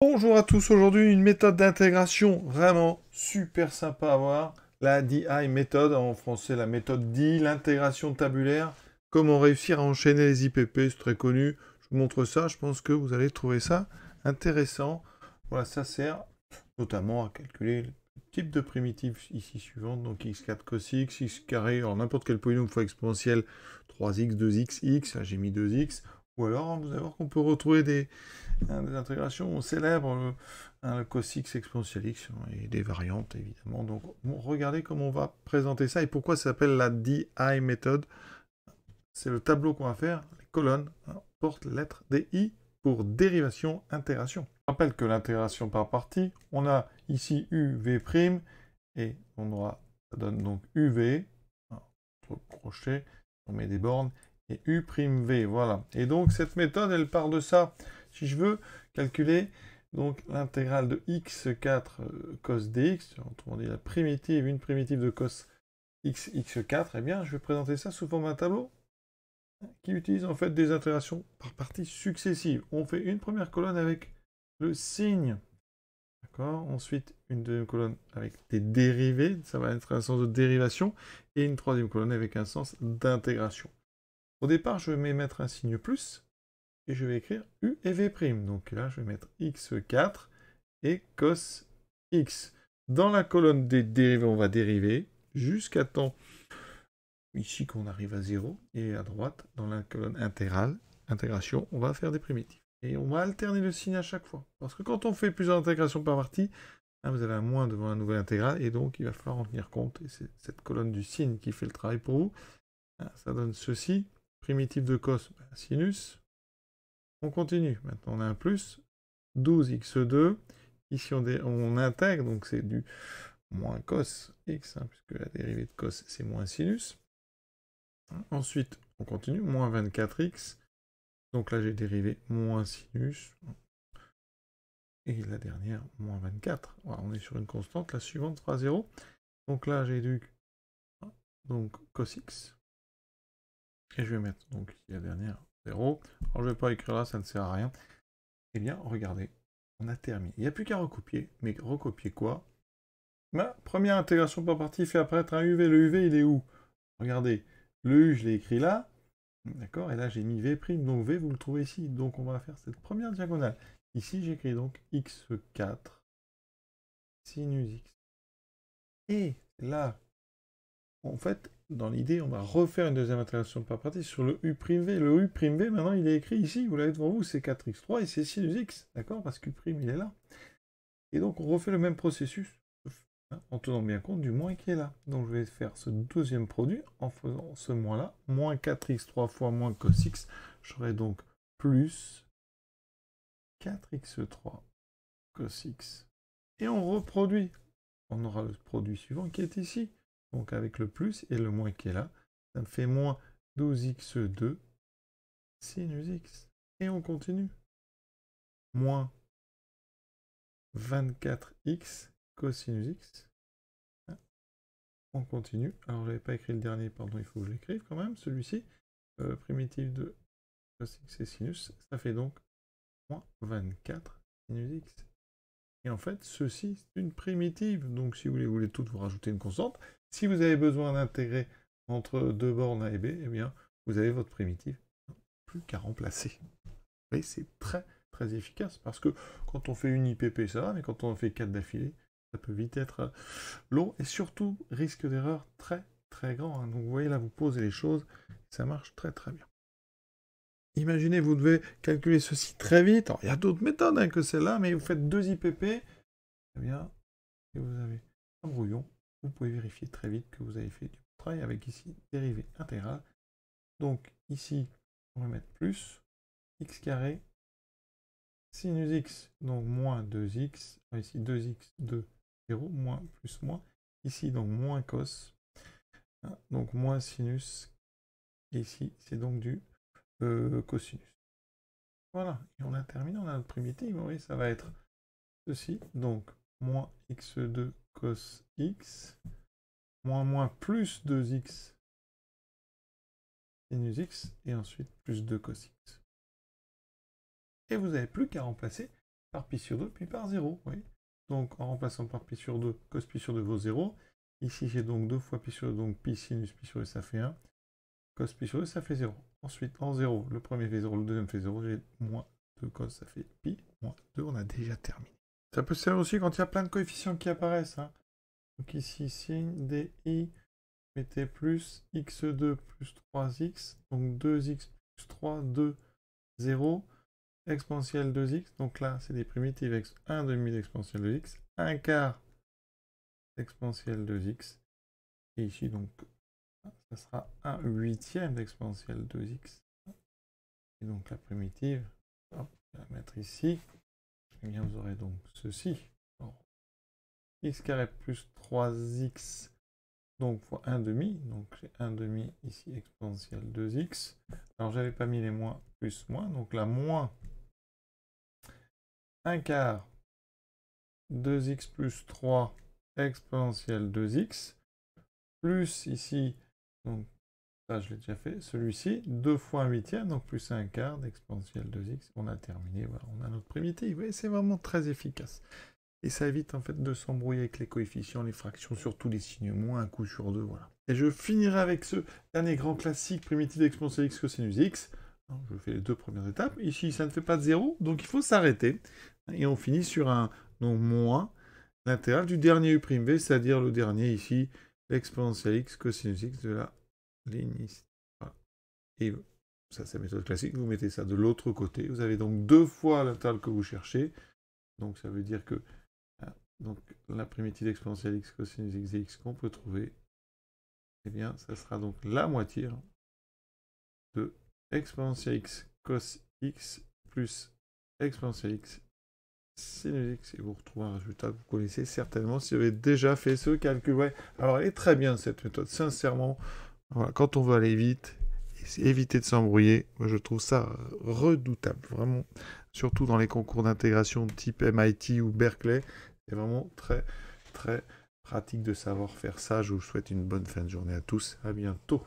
Bonjour à tous, aujourd'hui une méthode d'intégration vraiment super sympa à voir, la DI méthode, en français la méthode DI, l'intégration tabulaire, comment réussir à enchaîner les IPP, c'est très connu, je vous montre ça, je pense que vous allez trouver ça intéressant. Voilà, ça sert notamment à calculer le type de primitive ici suivante, donc x4 cos x, x carré, alors n'importe quel polynôme fois exponentielle, 3x, 2x, x, là j'ai mis 2x, ou alors vous allez voir qu'on peut retrouver des intégrations célèbres, le cos x exponentielle x, et des variantes évidemment. Donc regardez comment on va présenter ça et pourquoi ça s'appelle la DI méthode. C'est le tableau qu'on va faire, les colonnes portent lettre DI pour dérivation, intégration. Je rappelle que l'intégration par partie, on a ici UV' et on aura, ça donne donc UV, entre crochets, on met des bornes, et U', voilà. Et donc cette méthode, elle part de ça. Si je veux calculer donc l'intégrale de x4 cos dx, autrement dit la primitive, une primitive de cos x, x4, eh bien je vais présenter ça sous forme d'un tableau qui utilise en fait des intégrations par parties successives. On fait une première colonne avec le signe, d'accord. Ensuite, une deuxième colonne avec des dérivés, ça va être un sens de dérivation, et une troisième colonne avec un sens d'intégration. Au départ, je vais mettre un signe plus, et je vais écrire U et V'. Donc là, je vais mettre x4 et cos x. Dans la colonne des dérivés, on va dériver jusqu'à temps ici qu'on arrive à 0. Et à droite, dans la colonne intégrale, intégration, on va faire des primitives. Et on va alterner le signe à chaque fois. Parce que quand on fait plusieurs intégrations par partie, vous avez un moins devant la nouvelle intégrale, et donc il va falloir en tenir compte. Et c'est cette colonne du signe qui fait le travail pour vous. Ça donne ceci. Primitive de cos, sinus. On continue. Maintenant, on a un plus. 12x2. Ici, on intègre, donc c'est du moins cos x, puisque la dérivée de cos, c'est moins sinus. Ensuite, on continue. Moins 24x. Donc là, j'ai dérivé moins sinus. Et la dernière, moins 24. Voilà, on est sur une constante. La suivante sera 0. Donc là, j'ai du donc cos x. Et je vais mettre donc ici la dernière 0. Alors, je ne vais pas écrire là, ça ne sert à rien. Eh bien, regardez, on a terminé. Il n'y a plus qu'à recopier. Mais recopier quoi? Première intégration par partie fait apparaître un UV. Le UV, il est où? Regardez, le U, je l'ai écrit là. D'accord? Et là, j'ai mis V'. Donc V, vous le trouvez ici. Donc on va faire cette première diagonale. Ici, j'écris donc x4 sinus x. Et là, en fait, dans l'idée, on va refaire une deuxième intégration par partie sur le U'. Le U', maintenant, il est écrit ici. Vous l'avez devant vous, c'est 4x3 et c'est sinus x. D'accord? Parce que U', il est là. Et donc, on refait le même processus en tenant bien compte du moins qui est là. Donc je vais faire ce deuxième produit en faisant ce moins-là, moins 4x3 fois moins cos x, j'aurai donc plus 4x3 cos x. Et on reproduit. On aura le produit suivant qui est ici. Donc avec le plus et le moins qui est là, ça me fait moins 12x2 sinus x. Et on continue. Moins 24x cosinus x. On continue. Alors, je n'avais pas écrit le dernier, pardon, il faut que je l'écrive quand même, celui-ci. Primitive de cos x et sinus, ça fait donc moins 24 sinus x. Et en fait, ceci, c'est une primitive. Donc, si vous voulez toutes, vous rajoutez une constante. Si vous avez besoin d'intégrer entre deux bornes A et B, eh bien, vous avez votre primitive. Plus qu'à remplacer. Vous voyez, c'est très, très efficace. Parce que quand on fait une IPP, ça va, mais quand on en fait 4 d'affilée, ça peut vite être long et surtout risque d'erreur très très grand. Donc vous voyez là, vous posez les choses, ça marche très très bien. Imaginez, vous devez calculer ceci très vite. Alors, il y a d'autres méthodes que celle-là, mais vous faites 2 IPP, eh bien, et vous avez un brouillon, vous pouvez vérifier très vite que vous avez fait du travail avec ici dérivée intégrale. Donc ici, on va mettre plus x carré sinus x, donc moins 2x, ici 2x, 2, 0, moins, plus, moins, ici donc moins cos, donc moins sinus, et ici c'est donc du cosinus. Voilà, et on a terminé, on a notre primitive, oui, ça va être ceci, donc moins x2 cos x, moins plus 2x sinus x, et ensuite plus 2 cos x. Et vous n'avez plus qu'à remplacer par pi sur 2, puis par 0. Oui. Donc, en remplaçant par pi sur 2, cos pi sur 2 vaut 0. Ici, j'ai donc 2 fois pi sur 2, donc pi sinus pi sur 2, ça fait 1. Cos pi sur 2, ça fait 0. Ensuite, en 0, le premier fait 0, le deuxième fait 0, j'ai moins 2 cos, ça fait pi, moins 2, on a déjà terminé. Ça peut servir aussi quand il y a plein de coefficients qui apparaissent. Hein. Donc ici, signe di, mettez plus x2 plus 3x, donc 2x plus 3, 2, 0, exponentielle 2x, donc là, c'est des primitives x, 1 demi d'exponentielle de x, 1 quart d'exponentielle 2x, et ici, donc, ça sera 1 huitième d'exponentielle 2x, et donc la primitive, hop, je vais la mettre ici, et bien vous aurez donc ceci, alors, x carré plus 3x, donc fois 1 demi, donc j'ai 1 demi ici exponentielle 2x. Alors j'avais pas mis les moins plus moins, donc là moins 1 quart 2x plus 3 exponentielle 2x, plus ici, donc ça je l'ai déjà fait, celui-ci, 2 fois 1 huitième, donc plus 1 quart d'exponentielle 2x. On a terminé, voilà, on a notre primitive, et c'est vraiment très efficace. Et ça évite en fait de s'embrouiller avec les coefficients, les fractions, surtout les signes moins, un coup sur deux, voilà. Et je finirai avec ce dernier grand classique, primitive d'exponentielle x cosinus x. Alors, je fais les deux premières étapes. Ici, ça ne fait pas de 0, donc il faut s'arrêter. Et on finit sur un donc, moins l'intégrale du dernier u'v, c'est-à-dire le dernier ici, l'exponentielle x cosinus x de la ligne ici. Voilà. Et ça, c'est la méthode classique. Vous mettez ça de l'autre côté. Vous avez donc 2 fois l'intervalle que vous cherchez. Donc ça veut dire que donc la primitive exponentielle x cosinus x dx qu'on peut trouver, eh bien, ça sera donc la moitié de exponentielle x cos x plus exponentielle x sinus x. Et vous retrouvez un résultat que vous connaissez certainement si vous avez déjà fait ce calcul. Ouais. Alors, elle est très bien cette méthode, sincèrement. Voilà, quand on veut aller vite, éviter de s'embrouiller, moi je trouve ça redoutable, vraiment. Surtout dans les concours d'intégration type MIT ou Berkeley. C'est vraiment très, très pratique de savoir faire ça. Je vous souhaite une bonne fin de journée à tous. À bientôt.